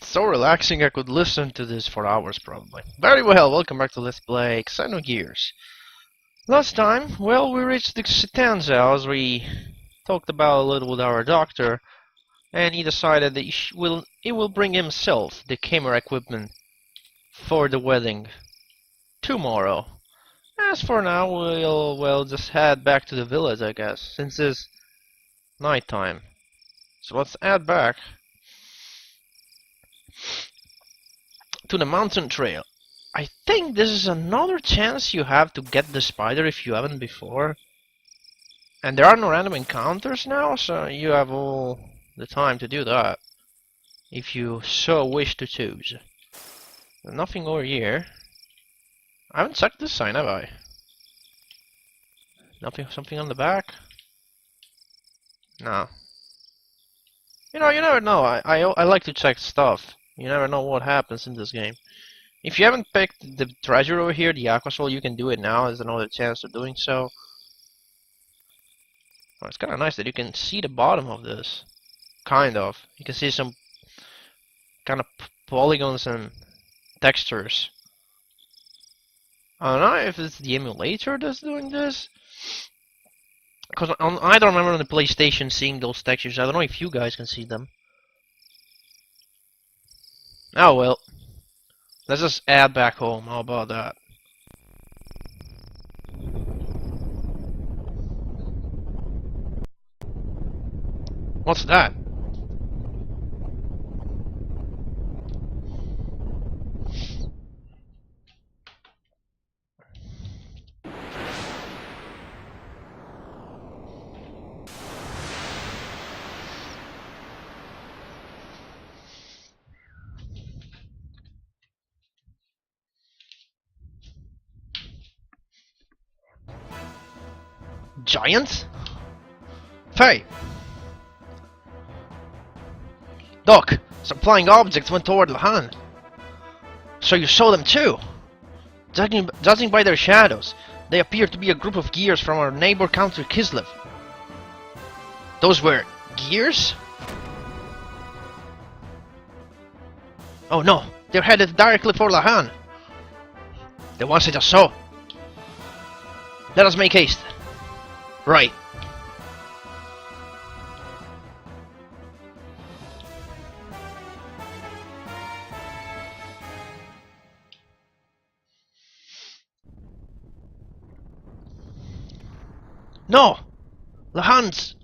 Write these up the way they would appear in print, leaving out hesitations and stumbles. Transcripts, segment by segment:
It's so relaxing I could listen to this for hours probably. Very well, welcome back to Let's Play Xenogears. Last time, well, we reached the stanza as we talked about a little with our doctor, and he decided that he will bring himself the camera equipment for the wedding tomorrow. As for now, we'll just head back to the village, I guess, since it's nighttime. So let's head back to the mountain trail. I think this is another chance you have to get the spider if you haven't before. And there are no random encounters now, so you have all the time to do that, if you so wish to choose. Nothing over here. I haven't checked this sign, have I? Something on the back? No. You never know. I like to check stuff. You never know what happens in this game. If you haven't picked the treasure over here, the aqua soul, you can do it now. There's another chance of doing so. Well, it's kind of nice that you can see the bottom of this. Kind of. You can see some kind of polygons and textures. I don't know if it's the emulator that's doing this. Because I don't remember on the PlayStation seeing those textures. I don't know if you guys can see them. Oh well. Let's just add back home. How about that? What's that? Giants? Hey! Doc, some flying objects went toward Lahan. So you saw them too? Judging by their shadows, they appear to be a group of gears from our neighbor country Kislev. Those were gears? Oh no, they're headed directly for Lahan. The ones I just saw. Let us make haste. Right. No! Lahan's!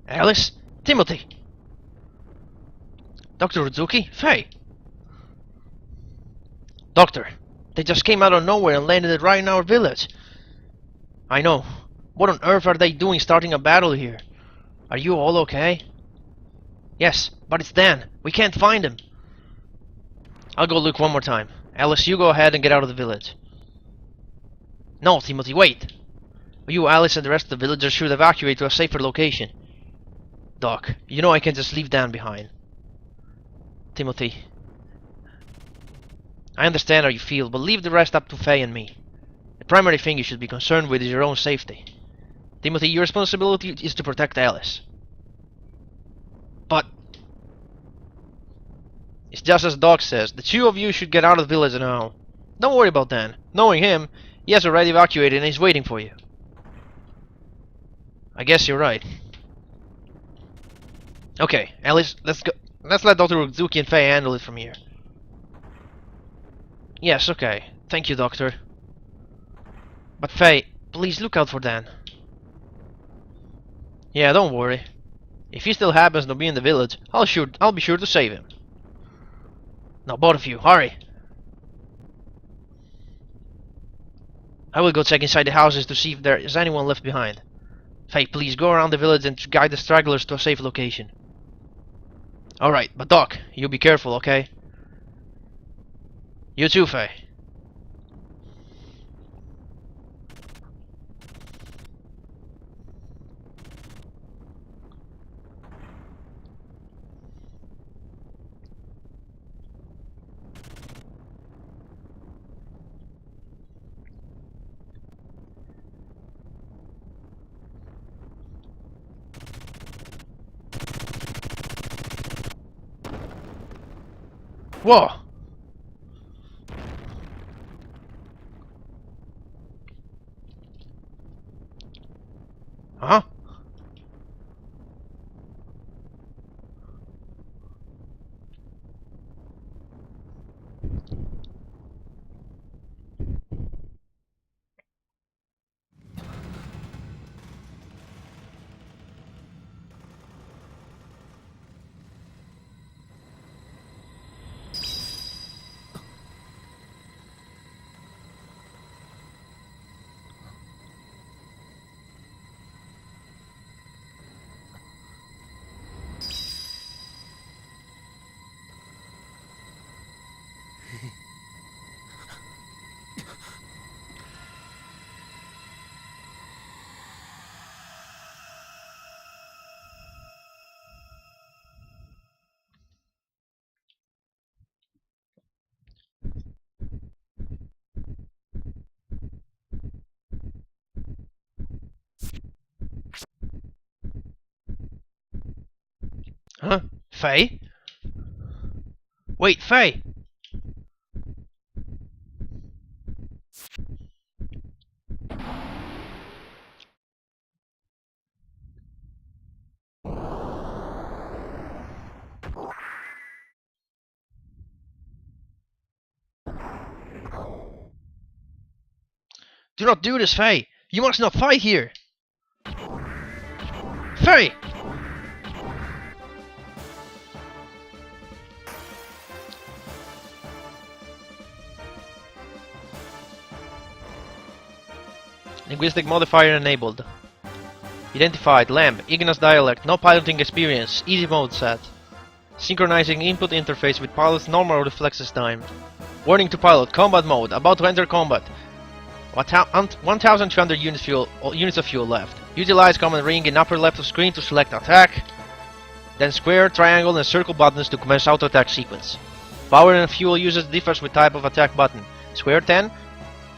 Alice? Timothy? Dr. Uzuki? Faye? Doctor, they just came out of nowhere and landed right in our village. I know. What on earth are they doing starting a battle here? Are you all okay? Yes, but it's Dan. We can't find him. I'll go look one more time. Alice, you go ahead and get out of the village. No, Timothy, wait. You, Alice, and the rest of the villagers should evacuate to a safer location. Doc, you know I can't just leave Dan behind. Timothy, I understand how you feel, but leave the rest up to Faye and me. The primary thing you should be concerned with is your own safety. Timothy, your responsibility is to protect Alice. But it's just as Doc says, the two of you should get out of the village now. Don't worry about Dan. Knowing him, he has already evacuated and he's waiting for you. I guess you're right. Okay, Alice, let's go. Let's let Dr. Uzuki and Faye handle it from here. Yes, okay. Thank you, Doctor. But Faye, please look out for Dan. Yeah, don't worry. If he still happens to be in the village, I'll be sure to save him. Now, both of you, hurry! I will go check inside the houses to see if there is anyone left behind. Faye, please go around the village and guide the stragglers to a safe location. Alright, but Doc, you be careful, okay? You too, Faye. Whoa! Huh? Huh? Faye? Wait, Faye! Do not do this, Faye! You must not fight here! Faye! Linguistic modifier enabled. Identified. Lamp. Ignis dialect. No piloting experience. Easy mode set. Synchronizing input interface with pilot's normal reflexes time. Warning to pilot. Combat mode. About to enter combat. 1,200 units of fuel left. Utilize command ring in upper left of screen to select attack. Then square, triangle and circle buttons to commence auto attack sequence. Power and fuel usage differs with type of attack button. Square 10,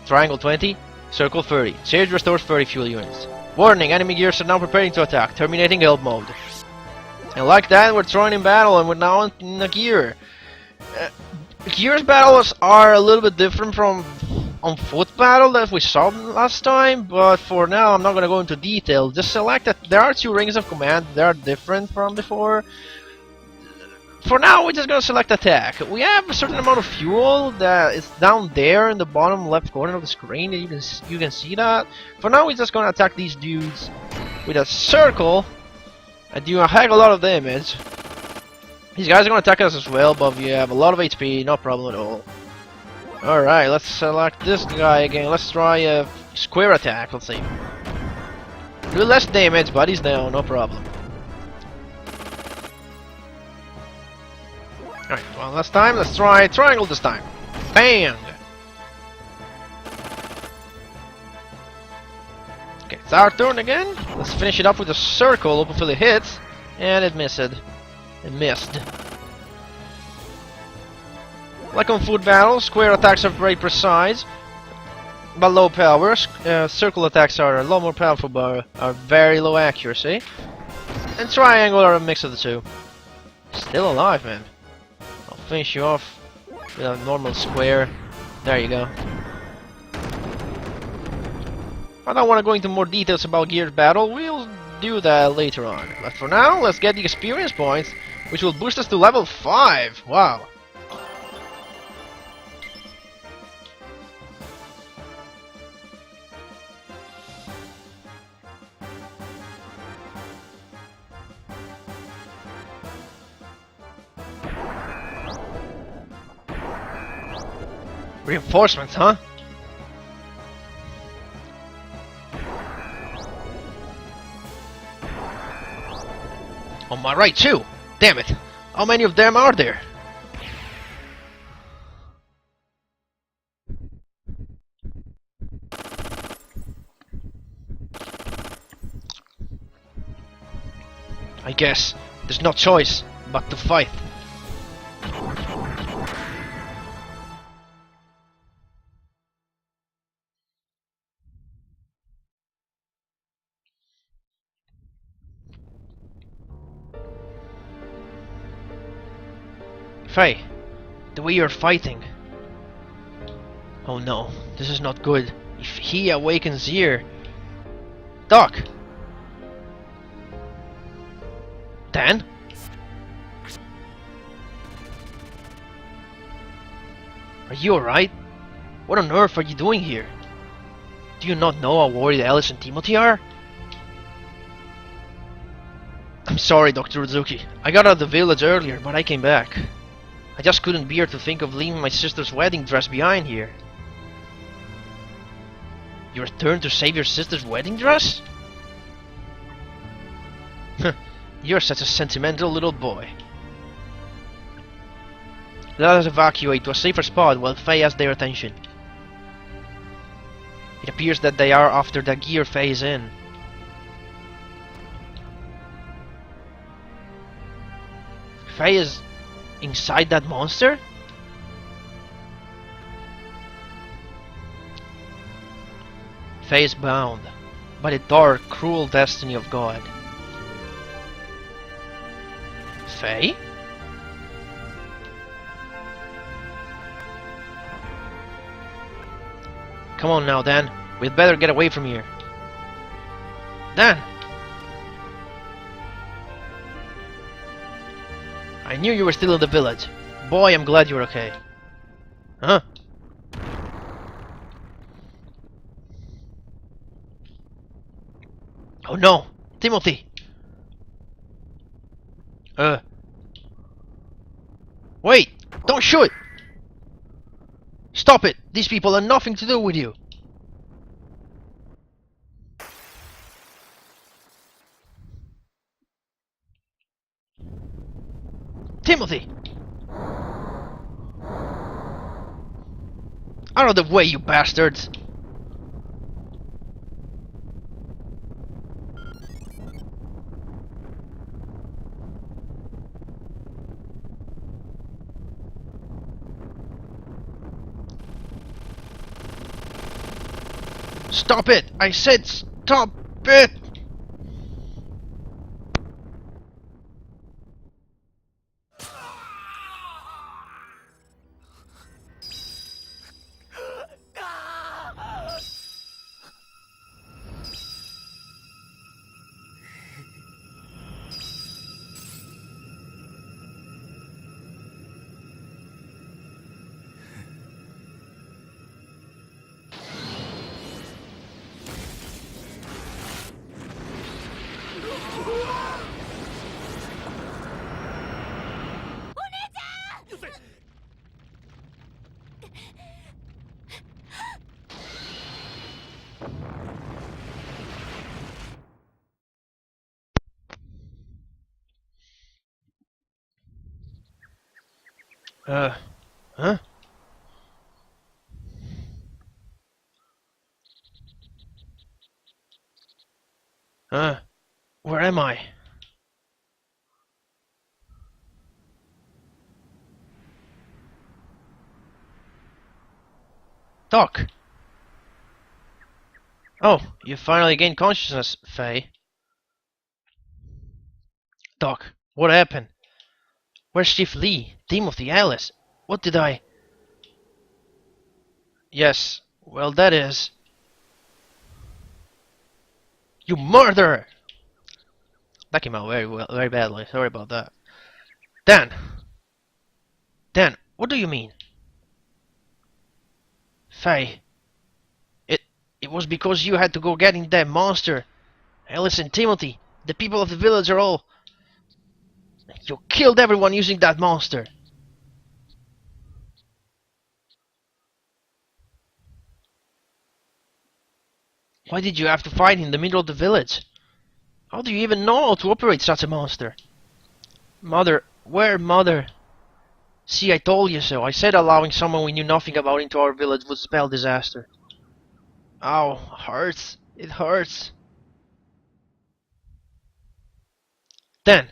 triangle 20, circle 30. Charge restores 30 fuel units. Warning, enemy gears are now preparing to attack, terminating help mode. And like that, we're thrown in battle and we're now in a gear. Gears battles are a little bit different from on foot battle that we saw last time, but for now I'm not gonna go into detail. Just select that there are 2 rings of command, they are different from before. For now we're just gonna select attack. We have a certain amount of fuel that is down there in the bottom left corner of the screen, you can see that. For now we're just gonna attack these dudes with a circle and do a heck of a lot of damage. These guys are gonna attack us as well, but we have a lot of HP, no problem at all. Alright, let's select this guy again. Let's try a square attack, let's see. Do less damage, but he's down, no problem. Alright, one last time, let's try triangle this time. Bang! Okay, it's our turn again. Let's finish it up with a circle, hopefully it hits. And it missed. It missed. Like on foot battles, square attacks are very precise, but low power. Circle attacks are a lot more powerful, but are very low accuracy. And triangle are a mix of the two. Still alive, man. I'll finish you off with a normal square. There you go. I don't want to go into more details about Gears battle. We'll do that later on. But for now, let's get the experience points, which will boost us to level 5. Wow. Reinforcements, huh? On my right too! Damn it! How many of them are there? I guess there's no choice but to fight. Faye, The way you're fighting. Oh no, this is not good. If he awakens here... Doc! Dan? Are you alright? What on earth are you doing here? Do you not know how worried Alice and Timothy are? I'm sorry, Dr. Uzuki. I got out of the village earlier, but I came back. I just couldn't bear to think of leaving my sister's wedding dress behind here. You returned to save your sister's wedding dress? You're such a sentimental little boy. Let us evacuate to a safer spot while Faye has their attention. It appears that they are after the gear phase in. Faye is inside that monster? Faye is bound by the dark, cruel destiny of God. Faye? Come on now, Dan. We'd better get away from here. Dan! I knew you were still in the village. Boy, I'm glad you're okay. Huh? Oh no! Timothy! Wait! Don't shoot! Stop it! These people have nothing to do with you! Timothy! Out of the way, you bastards! Stop it! I said stop it! Huh? Where am I? Doc! Oh, you finally gained consciousness, Faye. Doc, what happened? Where's Chief Lee? Timothy, Alice? What did I... Yes, well that is... You murderer! That came out very well, very badly. Sorry about that. Dan! Dan, what do you mean? Faye. It was because you had to go getting that monster. Alice and Timothy, the people of the village are all... You killed everyone using that monster. Why did you have to fight in the middle of the village? How do you even know how to operate such a monster? Mother, where Mother? See, I told you so. I said allowing someone we knew nothing about into our village would spell disaster. Ow, hurts. It hurts. Dan.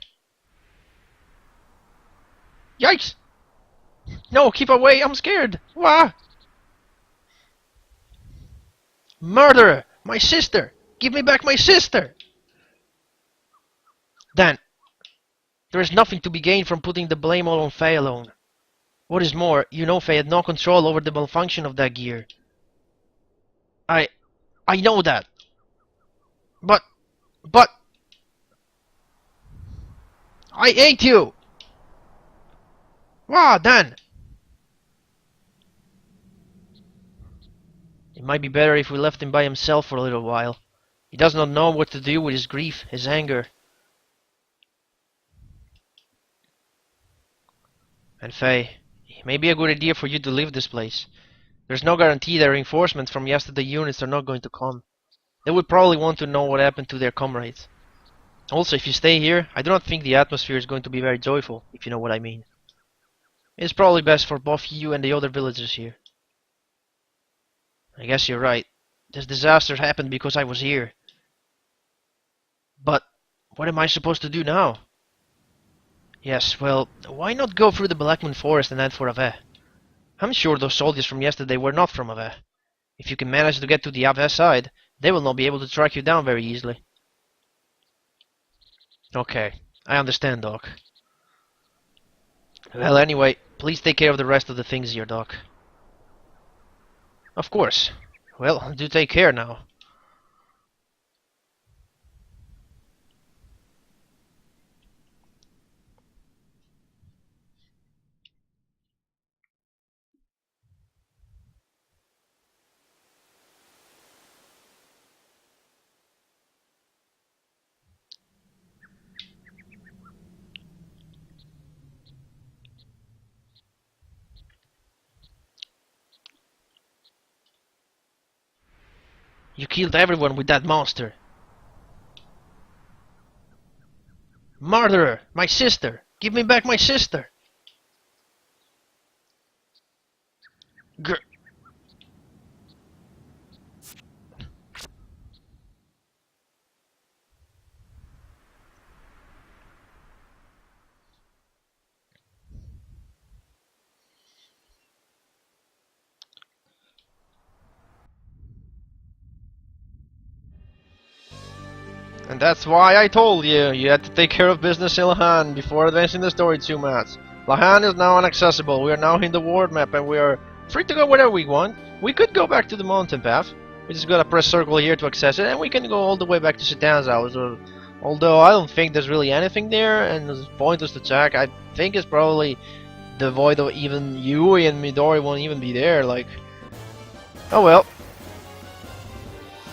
Yikes! No, keep away, I'm scared! Wah! Murderer! My sister! Give me back my sister! Dan, there is nothing to be gained from putting the blame all on Faye alone. What is more, you know Faye had no control over the malfunction of that gear. I know that. But... But... I ate you! Wow, Dan! It might be better if we left him by himself for a little while. He does not know what to do with his grief, his anger. And Faye, it may be a good idea for you to leave this place. There's no guarantee that reinforcements from yesterday units are not going to come. They would probably want to know what happened to their comrades. Also, if you stay here, I do not think the atmosphere is going to be very joyful, if you know what I mean. It's probably best for both you and the other villagers here. I guess you're right. This disaster happened because I was here. But what am I supposed to do now? Yes, well, why not go through the Blackmoon Forest and head for Ave? I'm sure those soldiers from yesterday were not from Ave. If you can manage to get to the Ave side, they will not be able to track you down very easily. Okay, I understand, Doc. Well, anyway, please take care of the rest of the things here, Doc. Of course. Well, do take care now. You killed everyone with that monster. Murderer! My sister! Give me back my sister! Gr And that's why I told you, you had to take care of business in Lahan before advancing the story too much. Lahan is now inaccessible, we are now in the world map and we are free to go wherever we want. We could go back to the mountain path. We just gotta press circle here to access it, and we can go all the way back to Satan's house. Although I don't think there's really anything there, and it's pointless to check. I think it's probably devoid of even Yui, and Midori won't even be there, like... Oh well.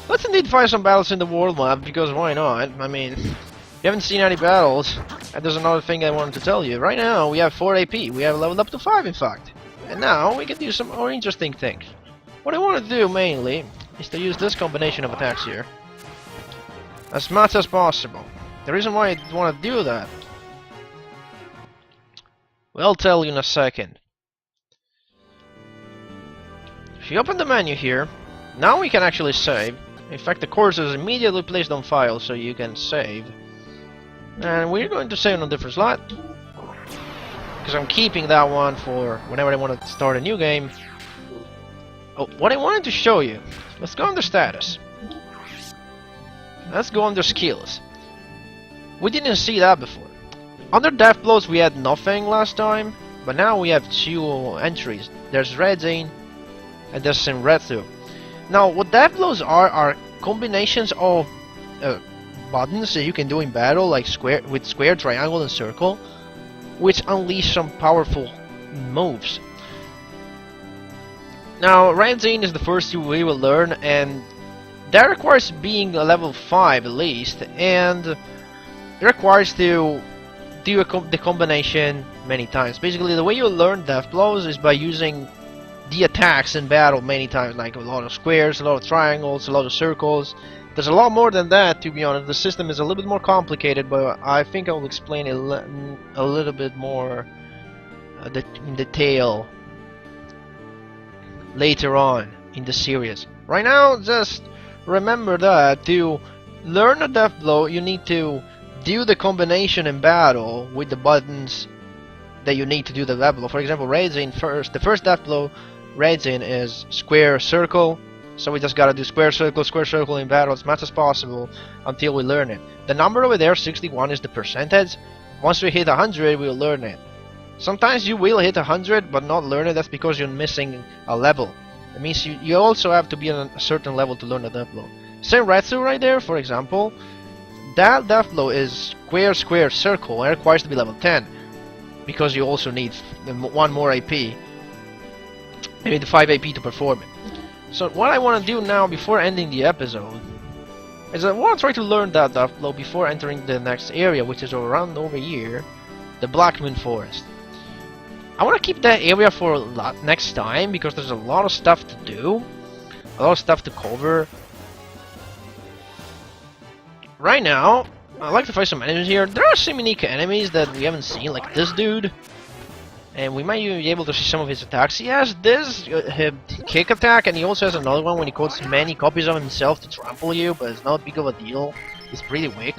Let's indeed fight some battles in the world map, because why not? I mean, you haven't seen any battles, and there's another thing I wanted to tell you. Right now, we have 4 AP. We have leveled up to 5, in fact. And now, we can do some more interesting things. What I want to do, mainly, is to use this combination of attacks here. As much as possible. The reason why I want to do that... well, I'll tell you in a second. If you open the menu here, now we can actually save. In fact, the course is immediately placed on file, so you can save. And we're going to save on a different slot. Because I'm keeping that one for whenever I want to start a new game. Oh, what I wanted to show you. Let's go under status. Let's go under skills. We didn't see that before. Under death blows we had nothing last time, but now we have 2 entries. There's Red Zane and there's Senretsu. Now what death blows are combinations of buttons that you can do in battle, like square, triangle and circle, which unleash some powerful moves. Now Red Zane is the first we will learn, and that requires being a level 5 at least, and it requires to do the combination many times. Basically, the way you learn death blows is by using the attacks in battle many times, like a lot of squares, a lot of triangles, a lot of circles. There's a lot more than that, to be honest. The system is a little bit more complicated, but I think I will explain it a little bit more in detail later on in the series. Right now, just remember that to learn a death blow, you need to do the combination in battle with the buttons that you need to do the death blow. For example, Raisin first. The first death blow, Raisin, is square circle. So we just gotta do square circle in battle as much as possible until we learn it. The number over there, 61, is the percentage. Once we hit 100, we'll learn it. Sometimes you will hit 100 but not learn it. That's because you're missing a level. It means you also have to be on a certain level to learn the death blow. Senretsu right there, for example, that death blow is square, square, circle, and it requires to be level 10. Because you also need 1 more AP. You need 5 AP to perform it. So what I want to do now before ending the episode is I want to try to learn that death blow before entering the next area, which is around over here, the Black Moon Forest. I want to keep that area for next time because there's a lot of stuff to do, a lot of stuff to cover. Right now, I'd like to fight some enemies here. There are some unique enemies that we haven't seen, like this dude. And we might be able to see some of his attacks. He has this kick attack, and he also has another one when he quotes many copies of himself to trample you, but it's not big of a deal. He's pretty weak.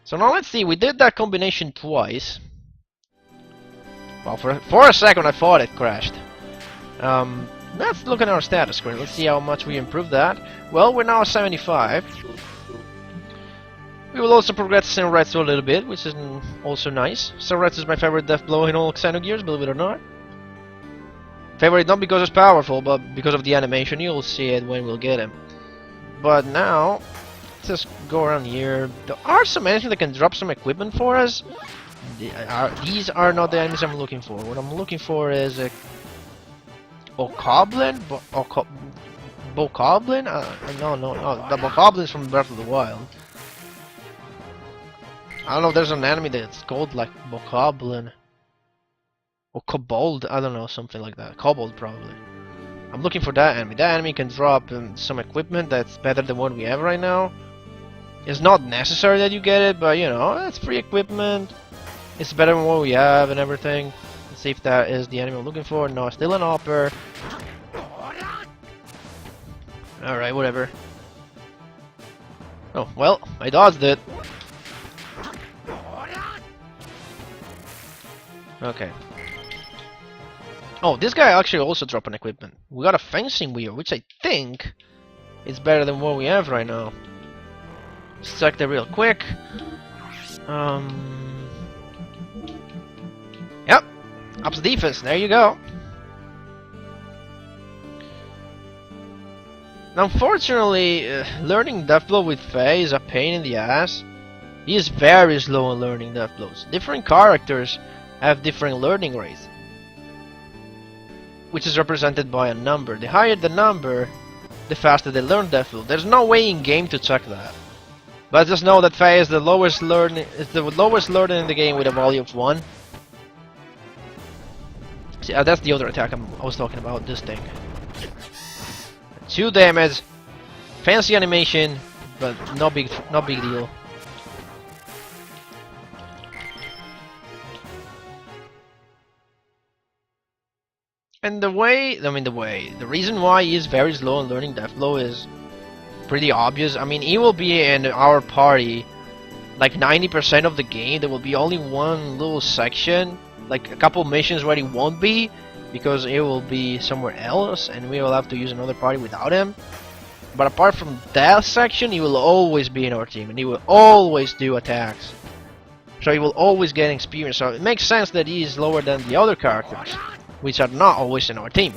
So now let's see, we did that combination twice. Well, for a second I thought it crashed. Let's look at our status screen. Let's see how much we improved that. Well, we're now at 75. We will also progress Senretsu a little bit, which is also nice. Senretsu is my favorite death blow in all Xenogears, believe it or not. Favorite not because it's powerful, but because of the animation. You'll see it when we'll get him. But now, let's just go around here. There are some enemies that can drop some equipment for us. These are not the enemies I'm looking for. What I'm looking for is a Bokoblin? Bokoblin? No. The Bokoblin's from Breath of the Wild. I don't know if there's an enemy that's called like Bokoblin. Or Kobold, I don't know, something like that. Kobold, probably. I'm looking for that enemy. That enemy can drop some equipment that's better than what we have right now. It's not necessary that you get it, but you know, it's free equipment. It's better than what we have and everything. Let's see if that is the enemy I'm looking for. No, still an upper. Alright, whatever. Oh, well, I dodged it. Okay. Oh, this guy actually also dropped an equipment. We got a fencing wheel, which I think is better than what we have right now. Let's check that real quick. Yep, ups defense. There you go. Unfortunately, learning death blow with Faye is a pain in the ass. He is very slow on learning death blows. Different characters have different learning rates, which is represented by a number. The higher the number, the faster they learn death blow. There's no way in game to check that. But just know that Faye is the lowest learning in the game with a value of 1. See, that's the other attack I was talking about. This thing. 2 damage, fancy animation, but no big deal. And the reason why he is very slow in learning death blow is pretty obvious. I mean, he will be in our party like 90% of the game. There will be only one little section, like a couple missions where he won't be, because he will be somewhere else and we will have to use another party without him. But apart from that section, he will always be in our team and he will always do attacks. So he will always get experience. So it makes sense that he is lower than the other characters, which are not always in our team.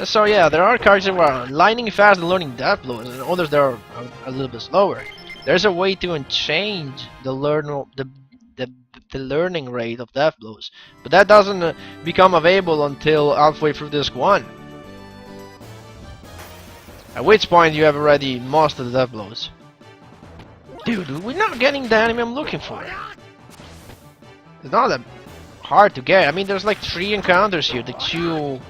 So yeah, there are characters who are lightning fast and learning death blows, and others that are a little bit slower. There's a way to change the learning rate of death blows, but that doesn't become available until halfway through disc 1. At which point you have already mastered the death blows. Dude, we're not getting the enemy I'm looking for. It's not that hard to get. I mean, there's like 3 encounters here. The 2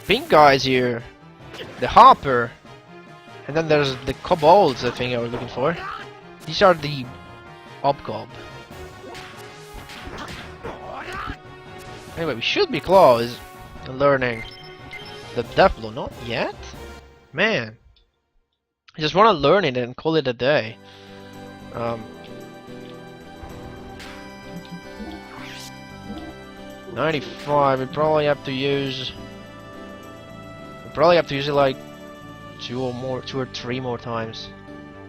pink guys here, the Hopper, and then there's the Kobolds I think I was looking for. These are the Obgob. Anyway, we should be close to learning the death blow. Not yet? Man. I just want to learn it and call it a day. 95, we probably have to use it like 2 or 3 more times.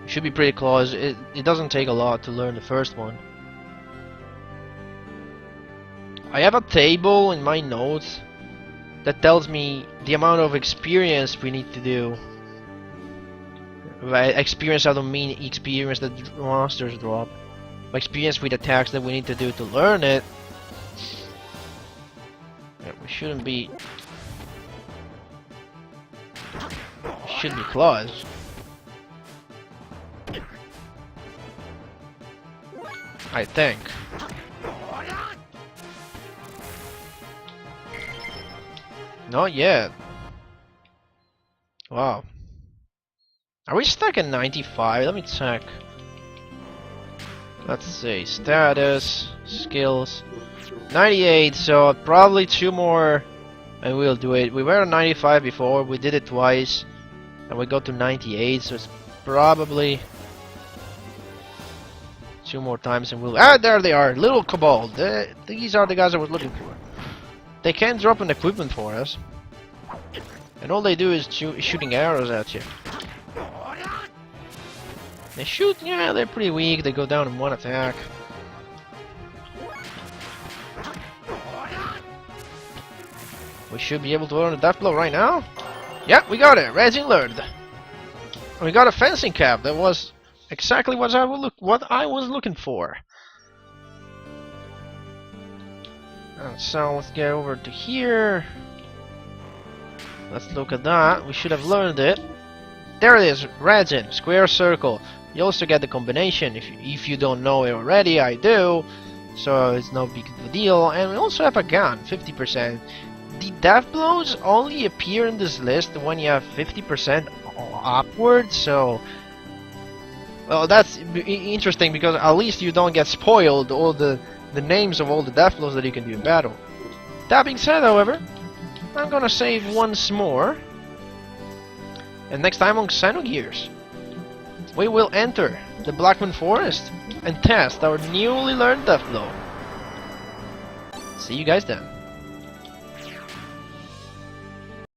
We should be pretty close. It doesn't take a lot to learn the first one. I have a table in my notes that tells me the amount of experience we need to do. By experience, I don't mean experience that monsters drop. By experience with attacks that we need to do to learn it. Yeah, we shouldn't be... should be close. I think. Not yet. Wow. Are we stuck at 95? Let me check. Let's see. Status, skills. 98, so probably 2 more and we'll do it. We were at 95 before, we did it twice. And we got to 98, so it's probably 2 more times and we'll... Ah, there they are! Little Kobold! These are the guys I was looking for. They can drop an equipment for us. And all they do is shooting arrows at you. They shoot, yeah, they're pretty weak. They go down in 1 attack. We should be able to learn a death blow right now. Yeah, we got it. Resin learned. We got a fencing cap. That was exactly what I was looking for. And so let's get over to here. Let's look at that. We should have learned it. There it is. Resin, square, circle. You also get the combination. If you don't know it already, I do. So it's no big deal. And we also have a gun, 50%. The death blows only appear in this list when you have 50% upwards, so... Well, that's interesting because at least you don't get spoiled all the names of all the death blows that you can do in battle. That being said, however, I'm gonna save once more. And next time on Xenogears, we will enter the Blackmoon Forest and test our newly learned death blow. See you guys then.